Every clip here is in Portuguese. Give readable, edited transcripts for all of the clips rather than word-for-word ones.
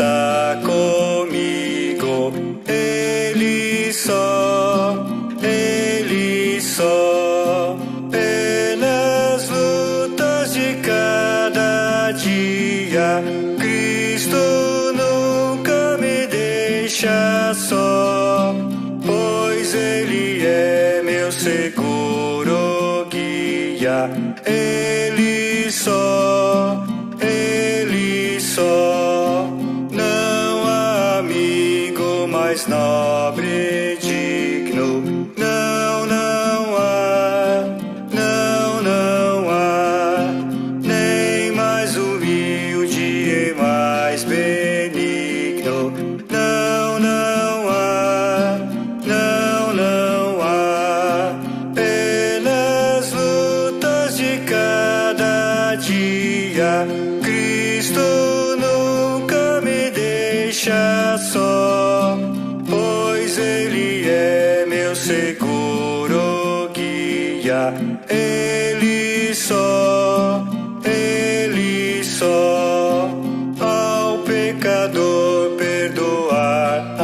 está comigo. Ele só pelas lutas de cada dia. Cristo nunca me deixa só, pois Ele é meu seguro guia. Ele só, não há amigo mais nobre e digno. Não há, nem mais humilde e mais benigno. Não há, pelas lutas de cada dia. Cristo nunca me deixa só, pois Ele é meu seguro guia. Ele só, ao pecador perdoar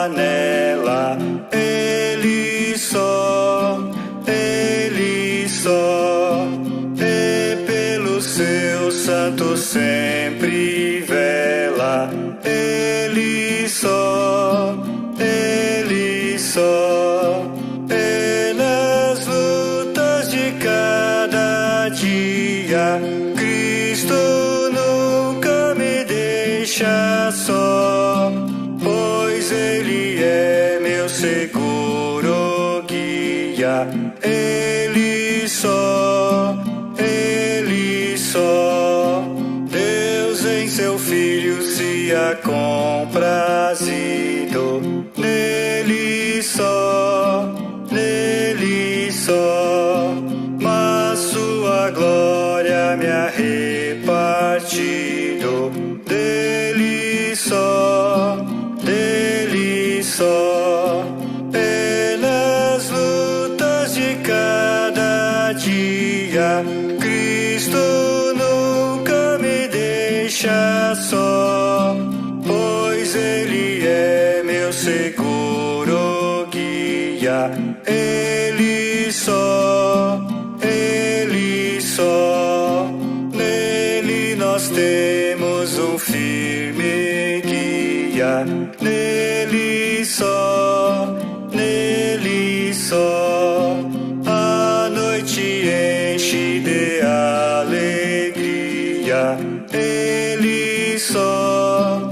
anela. Ele só, e pelo seu santo sempre vela. Ele só, pelas lutas de cada dia. Cristo nunca me deixa só, pois Ele é meu seguro guia. Ele só, Deus em seu Filho se há comprazido. Nele só, mas sua glória me há repartido. Dele só, pelas lutas de cada dia. Cristo nunca me deixa só, pois Ele é meu seguro guia. Ele só, nele nós temos um firme guia. Nele só, a noite enche de alegria. Ele só,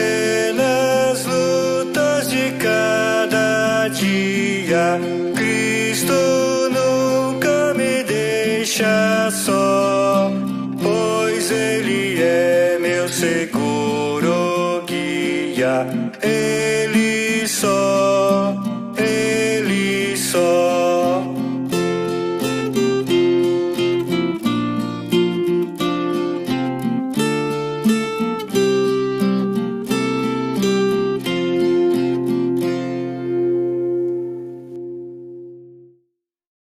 pelas lutas de cada dia. Cristo nunca me deixa só, pois Ele é meu seguro guia. Ele só,